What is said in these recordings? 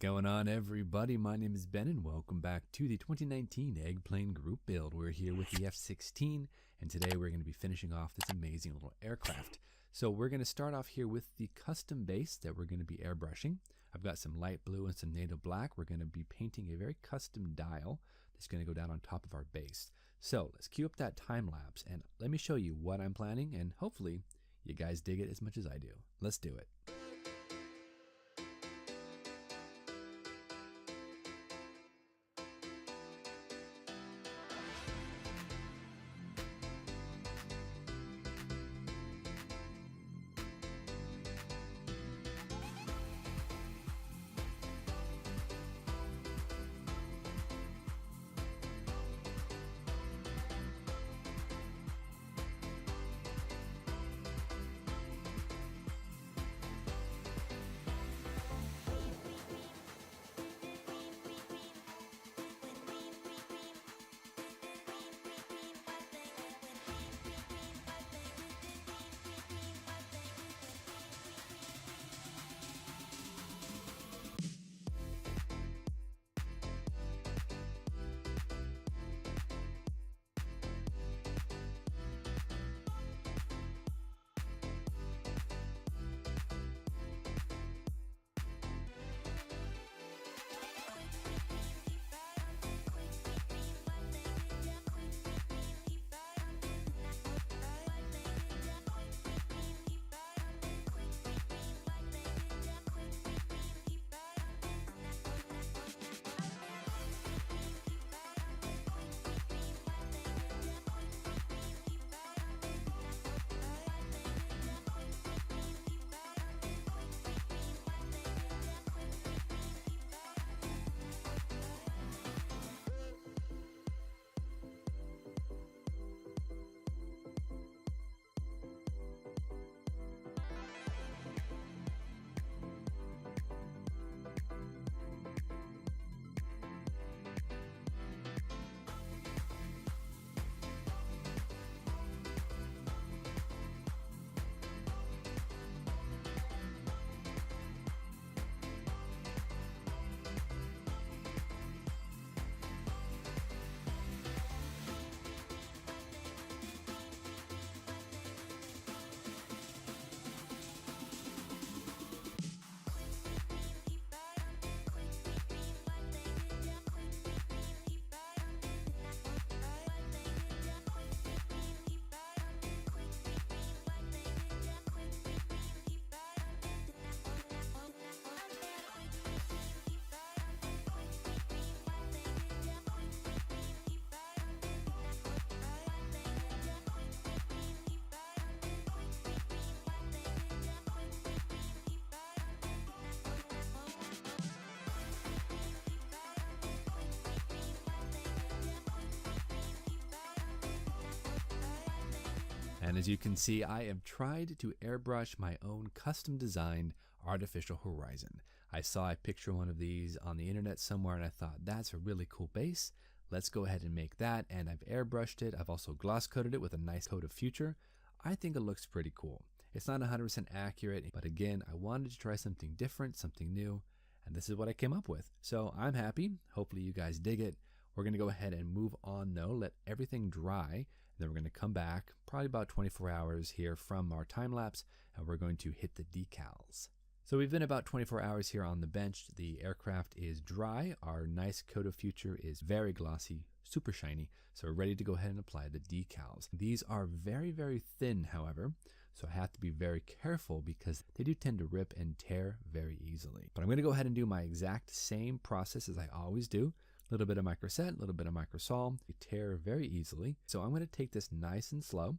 going on, everybody? My name is Ben and welcome back to the 2019 Eggplane Group build. We're here with the F-16 and today we're going to be finishing off this amazing little aircraft. So we're going to start off here with the custom base that we're going to be airbrushing. I've got some light blue and some native black. We're going to be painting a very custom dial that's going to go down on top of our base. So let's cue up that time lapse and let me show you what I'm planning, and hopefully you guys dig it as much as I do. Let's do it. And as you can see, I have tried to airbrush my own custom designed artificial horizon. I saw a picture of one of these on the internet somewhere and I thought, that's a really cool base. Let's go ahead and make that. And I've airbrushed it. I've also gloss coated it with a nice coat of future. I think it looks pretty cool. It's not 100% accurate, but again, I wanted to try something different, something new, and this is what I came up with. So I'm happy. Hopefully you guys dig it. We're going to go ahead and move on though, let everything dry, and then we're going to come back probably about 24 hours here from our time lapse, and we're going to hit the decals. So we've been about 24 hours here on the bench. The aircraft is dry. Our nice coat of future is very glossy, super shiny. So we're ready to go ahead and apply the decals. These are very, very thin, however, so I have to be very careful because they do tend to rip and tear very easily. But I'm going to go ahead and do my exact same process as I always do. A little bit of microset, a little bit of microsol. They tear very easily. So I'm going to take this nice and slow.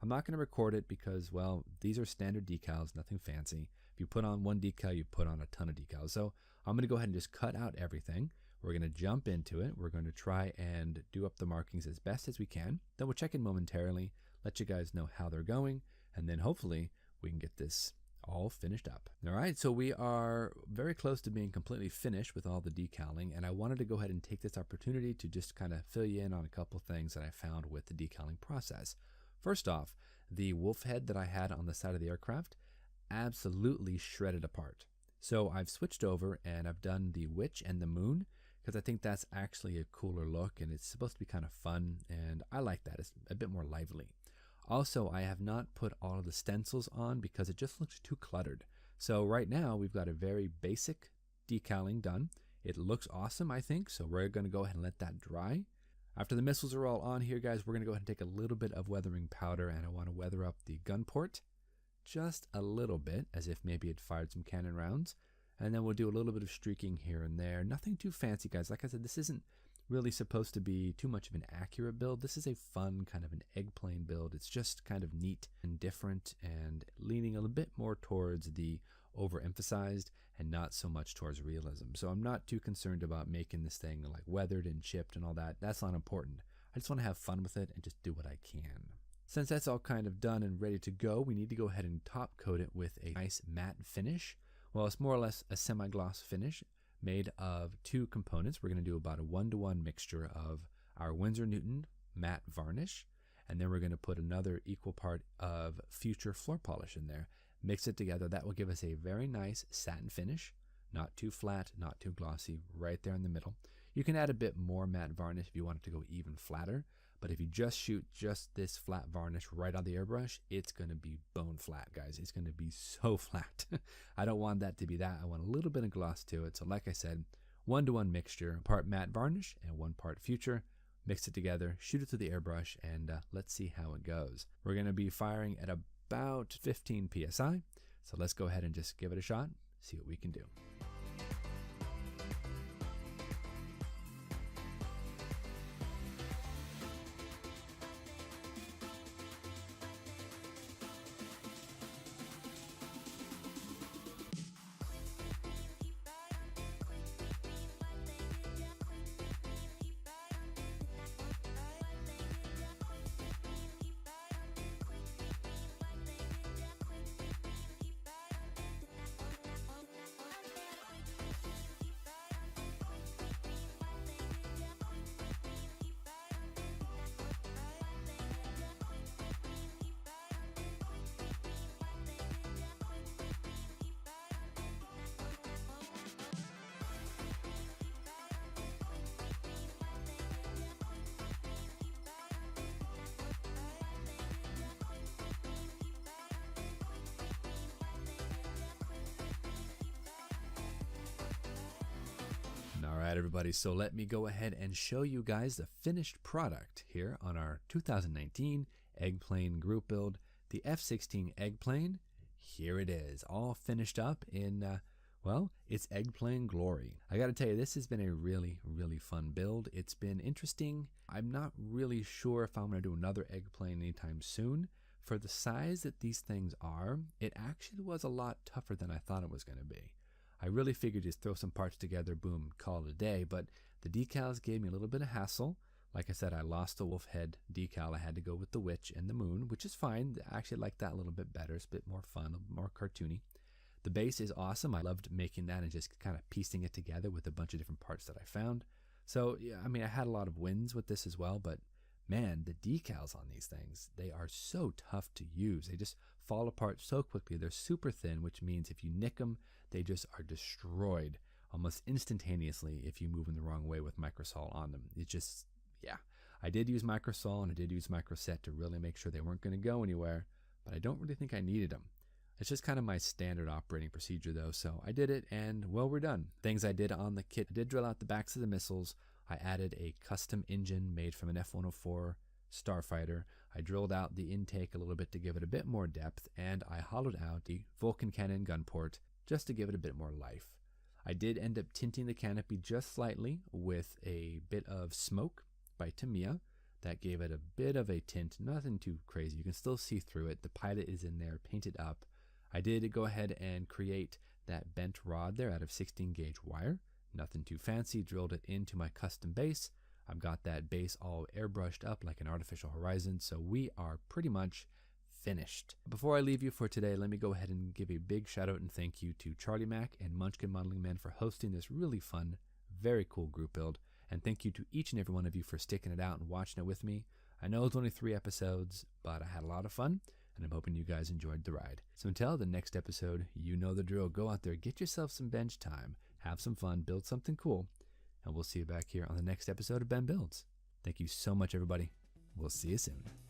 I'm not going to record it because, well, these are standard decals, nothing fancy. If you put on one decal, you put on a ton of decals. So I'm going to go ahead and just cut out everything. We're going to jump into it. We're going to try and do up the markings as best as we can. Then we'll check in momentarily, let you guys know how they're going, and then hopefully we can get this all finished up. All right, so we are very close to being completely finished with all the decaling, and I wanted to go ahead and take this opportunity to just kind of fill you in on a couple things that I found with the decaling process. First off, the wolf head that I had on the side of the aircraft absolutely shredded apart. So I've switched over and I've done the witch and the moon because I think that's actually a cooler look and it's supposed to be kind of fun, and I like that. It's a bit more lively. Also, I have not put all of the stencils on because it just looks too cluttered. So right now we've got a very basic decaling done. It looks awesome, I think, so we're going to go ahead and let that dry. After the missiles are all on here, guys, we're going to go ahead and take a little bit of weathering powder, and I want to weather up the gun port just a little bit, as if maybe it fired some cannon rounds. And then we'll do a little bit of streaking here and there. Nothing too fancy, guys. Like I said, this isn't really supposed to be too much of an accurate build. This is a fun kind of an eggplane build. It's just kind of neat and different and leaning a little bit more towards the overemphasized and not so much towards realism. So I'm not too concerned about making this thing like weathered and chipped and all that. That's not important. I just want to have fun with it and just do what I can. Since that's all kind of done and ready to go, we need to go ahead and top coat it with a nice matte finish. Well, it's more or less a semi-gloss finish made of two components. We're going to do about a 1-to-1 mixture of our Winsor Newton matte varnish, and then we're going to put another equal part of future floor polish in there. Mix it together. That will give us a very nice satin finish, not too flat, not too glossy, right there in the middle. You can add a bit more matte varnish if you want it to go even flatter, but if you just shoot just this flat varnish right on the airbrush, it's going to be bone flat, guys. It's going to be so flat. I don't want that to be that. I want a little bit of gloss to it. So like I said, 1-to-1 mixture, part matte varnish and 1 part future. Mix it together, shoot it to the airbrush, and let's see how it goes. We're going to be firing at about 15 psi. So let's go ahead and just give it a shot, see what we can do. Alright everybody, so let me go ahead and show you guys the finished product here on our 2019 eggplane group build, the F-16 eggplane. Here it is, all finished up in, well, it's eggplane glory. I gotta tell you, this has been a really, really fun build. It's been interesting. I'm not really sure if I'm gonna do another eggplane anytime soon. For the size that these things are, it actually was a lot tougher than I thought it was gonna be. I really figured just throw some parts together, boom, call it a day, but the decals gave me a little bit of hassle. Like I said, I lost the wolf head decal. I had to go with the witch and the moon, which is fine. I actually like that a little bit better. It's a bit more fun, a bit more cartoony. The base is awesome. I loved making that and just kind of piecing it together with a bunch of different parts that I found. So, yeah, I mean, I had a lot of wins with this as well, but man, the decals on these things, they are so tough to use. They just fall apart so quickly. They're super thin, which means if you nick them, they just are destroyed almost instantaneously if you move in the wrong way with microsol on them. It just, yeah. I did use microsol and I did use microset to really make sure they weren't going to go anywhere, but I don't really think I needed them. It's just kind of my standard operating procedure though, so I did it and well, we're done. Things I did on the kit, I did drill out the backs of the missiles. I added a custom engine made from an F-104 starfighter. I drilled out the intake a little bit to give it a bit more depth, and I hollowed out the Vulcan cannon gun port just to give it a bit more life. I did end up tinting the canopy just slightly with a bit of smoke by Tamiya. That gave it a bit of a tint, nothing too crazy. You can still see through it. The pilot is in there, painted up. I did go ahead and create that bent rod there out of 16 gauge wire. Nothing too fancy, drilled it into my custom base. I've got that base all airbrushed up like an artificial horizon, so we are pretty much finished. Before I leave you for today, let me go ahead and give a big shout out and thank you to Charlie Mack and Munchkin Modeling Men for hosting this really fun, very cool group build. And thank you to each and every one of you for sticking it out and watching it with me. I know it's only 3 episodes, but I had a lot of fun. and I'm hoping you guys enjoyed the ride. So until the next episode, you know the drill. Go out there, get yourself some bench time, have some fun, build something cool, and we'll see you back here on the next episode of Ben Builds. Thank you so much, everybody. We'll see you soon.